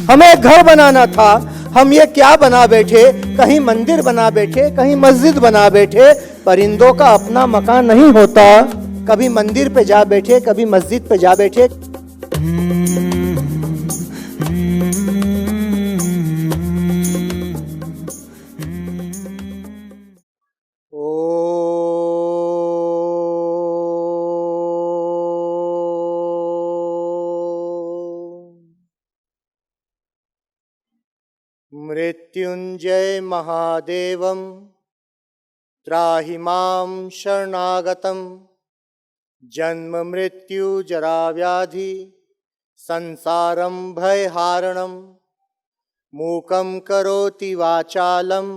हमें एक घर बनाना था। हम ये क्या बना बैठे, कहीं मंदिर बना बैठे, कहीं मस्जिद बना बैठे। परिंदों का अपना मकान नहीं होता। कभी मंदिर पे जा बैठे, कभी मस्जिद पे जा बैठे। मृत्युंजय महादेवम त्राहि मां शरणागतम। जन्म मृत्यु जरा व्याधि संसारम भयहारणम। मूकं करोति वाचालं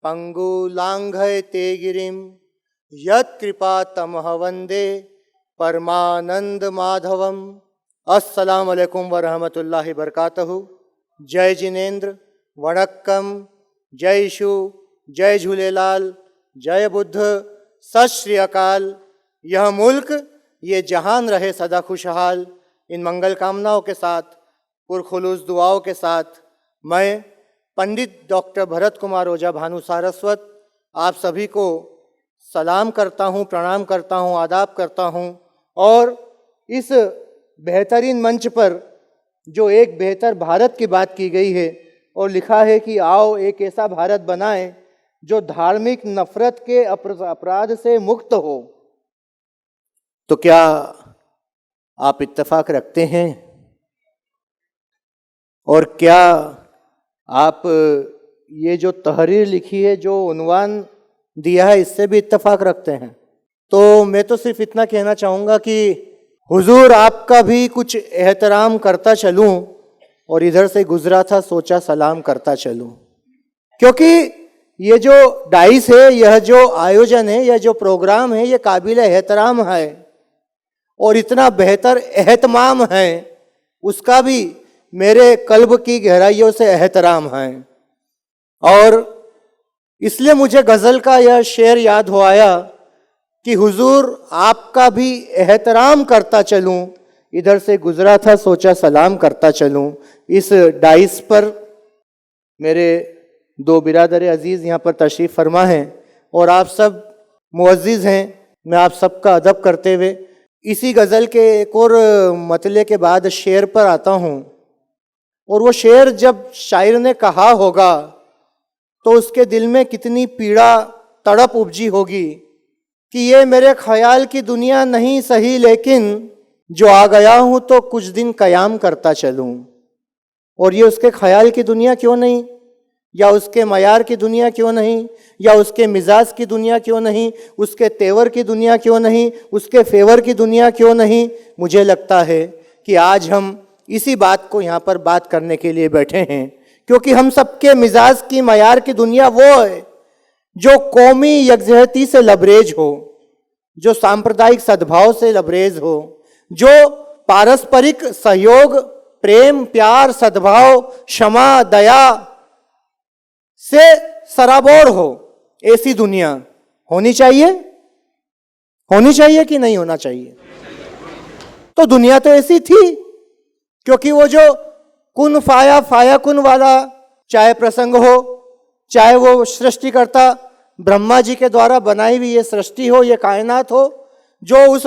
पंगुलांघयते गिरिम। यत्कृपा तमह वंदे परमानंद माधवम। अस्सलाम वालेकुम वरहमतुल्लाहि बरकातहू। जय जिनेन्द्र, वणक्कम, जय शु, जय झूलेलाल, जय बुद्ध, सत श्री अकाल। यह मुल्क, ये जहान रहे सदा खुशहाल। इन मंगल कामनाओं के साथ, पुरखुलूस दुआओं के साथ मैं पंडित डॉक्टर भरत कुमार ओझा भानु सारस्वत आप सभी को सलाम करता हूँ, प्रणाम करता हूँ, आदाब करता हूँ। और इस बेहतरीन मंच पर जो एक बेहतर भारत की बात की गई है और लिखा है कि आओ एक ऐसा भारत बनाएं जो धार्मिक नफरत के अपराध से मुक्त हो, तो क्या आप इत्तेफाक रखते हैं? और क्या आप ये जो तहरीर लिखी है, जो उन्वान दिया है, इससे भी इत्तेफाक रखते हैं? तो मैं तो सिर्फ इतना कहना चाहूँगा कि हुजूर आपका भी कुछ एहतराम करता चलूँ, और इधर से गुजरा था सोचा सलाम करता चलूँ। क्योंकि ये जो डाइस है, यह जो आयोजन है, यह जो प्रोग्राम है, ये काबिल एहतराम है और इतना बेहतर एहतमाम है, उसका भी मेरे कल्ब की गहराइयों से एहतराम है। और इसलिए मुझे गज़ल का यह शेर याद हो आया कि हुजूर आपका भी एहतराम करता चलूं, इधर से गुजरा था सोचा सलाम करता चलूं। इस डाइस पर मेरे दो बिरादर अजीज़ यहाँ पर तशरीफ़ फरमा हैं और आप सब मुअज़्ज़िज़ हैं। मैं आप सबका अदब करते हुए इसी गज़ल के एक और मतले के बाद शेर पर आता हूँ। और वो शेर जब शायर ने कहा होगा तो उसके दिल में कितनी पीड़ा तड़प उपजी होगी कि ये मेरे ख्याल की दुनिया नहीं सही, लेकिन जो आ गया हूँ तो कुछ दिन कयाम करता चलूँ। और ये उसके ख्याल की दुनिया क्यों नहीं, या उसके मयार की दुनिया क्यों नहीं, या उसके मिजाज की दुनिया क्यों नहीं, उसके तेवर की दुनिया क्यों नहीं, उसके फेवर की दुनिया क्यों नहीं। मुझे लगता है कि आज हम इसी बात को यहाँ पर बात करने के लिए बैठे हैं, क्योंकि हम सबके मिजाज की मयार की दुनिया वो है जो कौमी यकजहती से लबरेज हो, जो सांप्रदायिक सद्भाव से लबरेज हो, जो पारस्परिक सहयोग, प्रेम, प्यार, सद्भाव, क्षमा, दया से सराबोर हो। ऐसी दुनिया होनी चाहिए, होनी चाहिए कि नहीं होना चाहिए? तो दुनिया तो ऐसी थी, क्योंकि वो जो कुन फाया फाया कुन वाला, चाहे प्रसंग हो, चाहे वो सृष्टिकर्ता ब्रह्मा जी के द्वारा बनाई हुई ये सृष्टि हो, ये कायनात हो, जो उस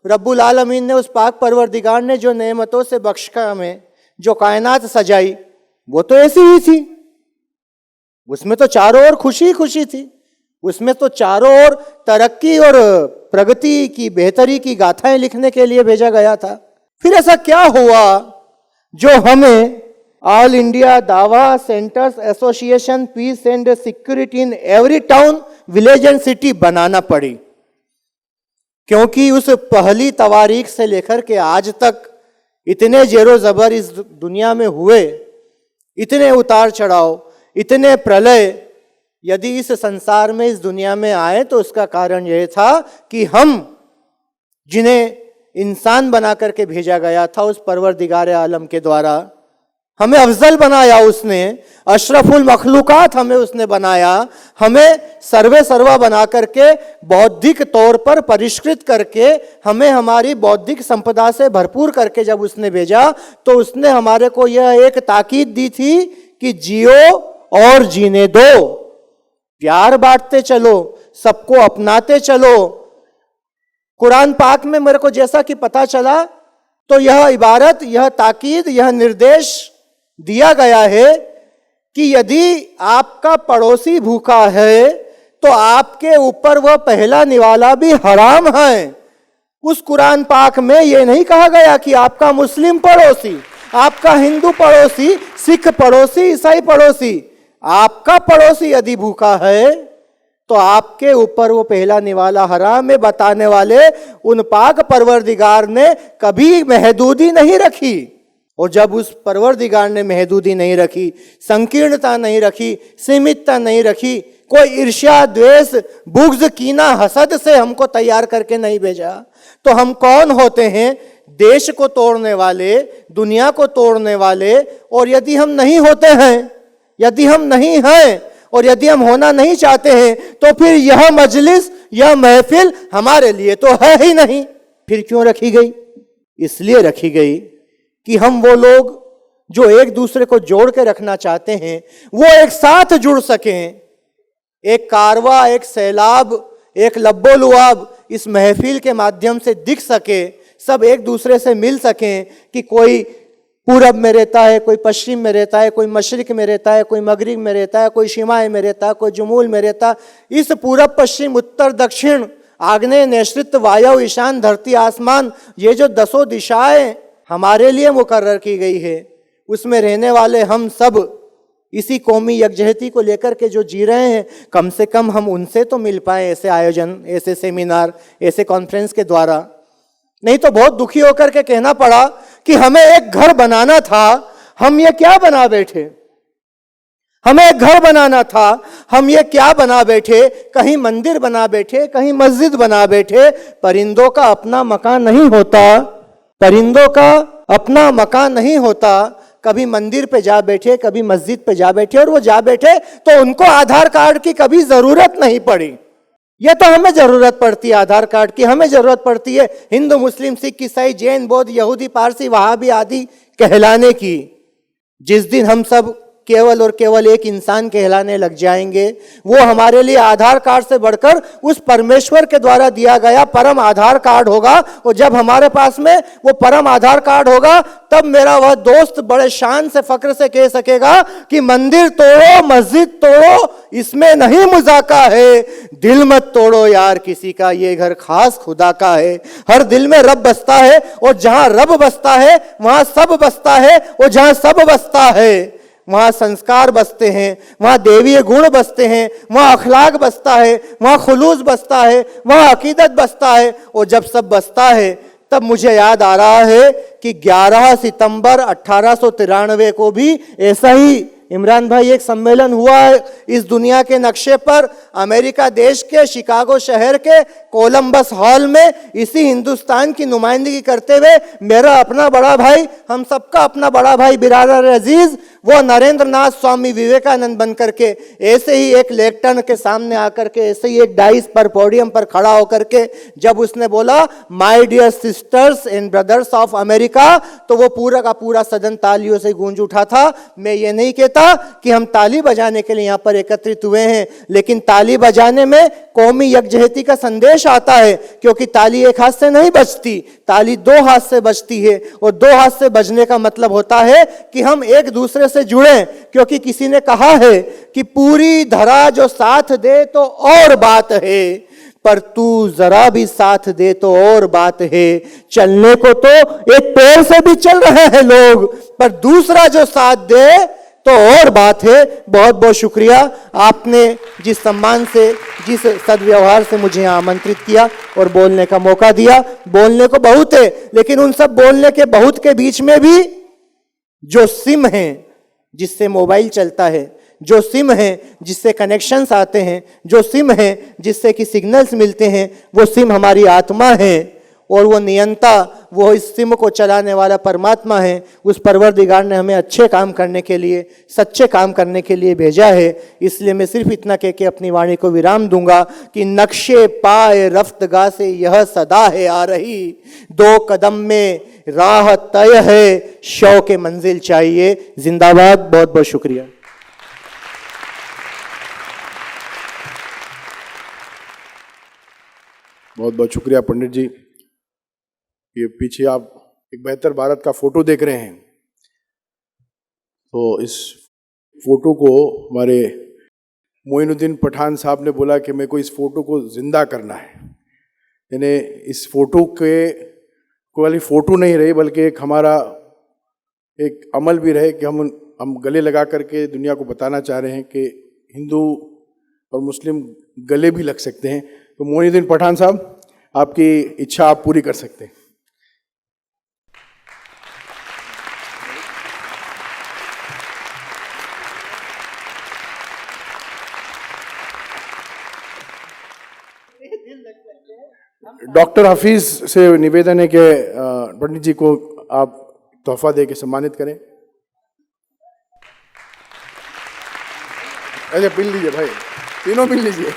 रब्बुल आलमीन ने, उस पाक परवरदिगार ने जो नेमतों से बख्शा हमें जो कायनात सजाई, वो तो ऐसी ही थी। उसमें तो चारों ओर खुशी खुशी थी, उसमें तो चारों ओर तरक्की और प्रगति की, बेहतरी की गाथाएं लिखने के लिए भेजा गया था। फिर ऐसा क्या हुआ जो हमें ऑल इंडिया दावा centers association peace and security in every town, village and city बनाना पड़ी? क्योंकि उस पहली तवारीख से लेकर के आज तक इतने जेरो जबर इस दुनिया में हुए, इतने उतार चढ़ाव, इतने प्रलय यदि इस संसार में, इस दुनिया में आए, तो उसका कारण यह था कि हम जिन्हें इंसान बना करके भेजा गया था उस परवरदिगार आलम के द्वारा, हमें अफजल बनाया उसने, अशरफुल मखलूकात हमें उसने बनाया, हमें सर्वे सर्वा बना करके बौद्धिक तौर पर परिष्कृत करके हमें हमारी बौद्धिक संपदा से भरपूर करके जब उसने भेजा तो उसने हमारे को यह एक ताकीद दी थी कि जियो और जीने दो, प्यार बांटते चलो, सबको अपनाते चलो। कुरान पाक में मेरे को जैसा कि पता चला तो यह इबारत, यह ताकीद, यह निर्देश दिया गया है कि यदि आपका पड़ोसी भूखा है तो आपके ऊपर वह पहला निवाला भी हराम है। उस कुरान पाक में यह नहीं कहा गया कि आपका मुस्लिम पड़ोसी, आपका हिंदू पड़ोसी, सिख पड़ोसी, ईसाई पड़ोसी, आपका पड़ोसी यदि भूखा है तो आपके ऊपर वो पहला निवाला हराम है बताने वाले उन पाक परवरदिगार ने कभी महदूदी नहीं रखी। और जब उस परवरदिगार ने महदूदी नहीं रखी, संकीर्णता नहीं रखी, सीमितता नहीं रखी, कोई ईर्ष्या, द्वेष, बुग़्ज़, कीना, हसद से हमको तैयार करके नहीं भेजा, तो हम कौन होते हैं? देश को तोड़ने वाले, दुनिया को तोड़ने वाले। और यदि हम नहीं होते हैं, यदि हम नहीं हैं और यदि हम होना नहीं चाहते हैं तो फिर यह मजलिस, यह महफिल हमारे लिए तो है ही नहीं। फिर क्यों रखी गई? इसलिए रखी गई कि हम वो लोग जो एक दूसरे को जोड़ के रखना चाहते हैं वो एक साथ जुड़ सकें। एक कारवा, एक सैलाब, एक लब्बो लुआब इस महफिल के माध्यम से दिख सके, सब एक दूसरे से मिल सकें कि कोई पूरब में रहता है, कोई पश्चिम में रहता है, कोई मशरिक में रहता है, कोई मगरिब में रहता है, कोई शिमाए में रहता है, कोई जमूल में रहता है। इस पूरब, पश्चिम, उत्तर, दक्षिण, आग्नेय, नैऋत्य, वायु, ईशान, धरती, आसमान, ये जो 10 दिशाएं हमारे लिए मुकर्रर की गई है, उसमें रहने वाले हम सब इसी कौमी यकजहती को लेकर के जो जी रहे हैं, कम से कम हम उनसे तो मिल पाए ऐसे आयोजन, ऐसे सेमिनार, ऐसे कॉन्फ्रेंस के द्वारा। नहीं तो बहुत दुखी होकर के कहना पड़ा कि हमें एक घर बनाना था, हम ये क्या बना बैठे। हमें एक घर बनाना था, हम ये क्या बना बैठे। कहीं मंदिर बना बैठे, कहीं मस्जिद बना बैठे। परिंदों का अपना मकान नहीं होता, परिंदों का अपना मकान नहीं होता। कभी मंदिर पे जा बैठे, कभी मस्जिद पे जा बैठे, और वो जा बैठे तो उनको आधार कार्ड की कभी जरूरत नहीं पड़ी। ये तो हमें जरूरत पड़ती है आधार कार्ड की, हमें जरूरत पड़ती है हिंदू, मुस्लिम, सिख, ईसाई, जैन, बौद्ध, यहूदी, पारसी, वहाबी आदि कहलाने की। जिस दिन हम सब केवल और केवल एक इंसान कहलाने लग जाएंगे, वो हमारे लिए आधार कार्ड से बढ़कर उस परमेश्वर के द्वारा दिया गया परम आधार कार्ड होगा। और जब हमारे पास में वो परम आधार कार्ड होगा तब मेरा वह दोस्त बड़े शान से, फक्र से कह सकेगा कि मंदिर तोड़ो, मस्जिद तोड़ो, इसमें नहीं मुजाका है। दिल मत तोड़ो यार किसी का, ये घर खास खुदा का है। हर दिल में रब बसता है, और जहां रब बसता है वहां सब बसता है, और जहां सब बसता है वहां संस्कार बसते हैं, वहां देवीय गुण बसते हैं, वहां अखलाक बसता है, वहां खुलूस बसता है, वहां अकीदत बसता है। और जब सब बसता है तब मुझे याद आ रहा है कि 11 सितंबर 1893 को भी ऐसा ही इमरान भाई एक सम्मेलन हुआ है इस दुनिया के नक्शे पर, अमेरिका देश के शिकागो शहर के कोलंबस हॉल में, इसी हिंदुस्तान की नुमाइंदगी करते हुए मेरा अपना बड़ा भाई, हम सबका अपना बड़ा भाई बिरादर अजीज, वो नरेंद्र नाथ स्वामी विवेकानंद बन करके ऐसे ही एक लेक्टर्न के सामने आकर के, ऐसे ही एक डाइस पर, पोडियम पर खड़ा होकर के जब उसने बोला my dear sisters and brothers of America, तो वो पूरा का पूरा सदन तालियों से गूंज उठा था। मैं ये नहीं कहता कि हम ताली बजाने के लिए यहां पर एकत्रित हुए हैं, लेकिन ताली बजाने में कौमी यकजहती का संदेश आता है, क्योंकि ताली एक हाथ से नहीं बजती, ताली 2 हाथ से बजती है। और 2 हाथ से बजने का मतलब होता है कि हम एक दूसरे से जुड़े, क्योंकि किसी ने कहा है कि पूरी धरा जो साथ दे तो और बात है, पर तू जरा भी साथ दे तो और बात है। चलने को तो एक पैर से भी चल रहे हैं लोग, पर दूसरा जो साथ दे तो और बात है। बहुत बहुत शुक्रिया, आपने जिस सम्मान से, जिस सद्व्यवहार से मुझे यहाँ आमंत्रित किया और बोलने का मौका दिया। बोलने को बहुत है, लेकिन उन सब बोलने के बहुत के बीच में भी जो सिम है जिससे मोबाइल चलता है, जो सिम है जिससे कनेक्शंस आते हैं, जो सिम है जिससे कि सिग्नल्स मिलते हैं, वो सिम हमारी आत्मा है। और वो नियंता, वो इस सिम को चलाने वाला परमात्मा है। उस परवरदिगार ने हमें अच्छे काम करने के लिए, सच्चे काम करने के लिए भेजा है। इसलिए मैं सिर्फ इतना कह के अपनी वाणी को विराम दूंगा कि नक्शे पाए रफ्तगा से यह सदा है आ रही, 2 कदम में राह तय है, शौक मंजिल चाहिए। जिंदाबाद। बहुत बहुत शुक्रिया। बहुत बहुत शुक्रिया पंडित जी। ये पीछे आप एक बेहतर भारत का फोटो देख रहे हैं, तो इस फोटो को हमारे मोइनुद्दीन पठान साहब ने बोला कि मेरे को इस फोटो को जिंदा करना है। यानी इस फोटो के वाली फोटो नहीं रही, बल्कि एक हमारा एक अमल भी रहे कि हम गले लगा करके दुनिया को बताना चाह रहे हैं कि हिंदू और मुस्लिम गले भी लग सकते हैं। तो मोइनुद्दीन पठान साहब, आपकी इच्छा आप पूरी कर सकते हैं। डॉक्टर हफीज से निवेदन है कि पंडित जी को आप तोहफा दे के सम्मानित करें। अच्छा, मिल लीजिए भाई, तीनों मिल लीजिए।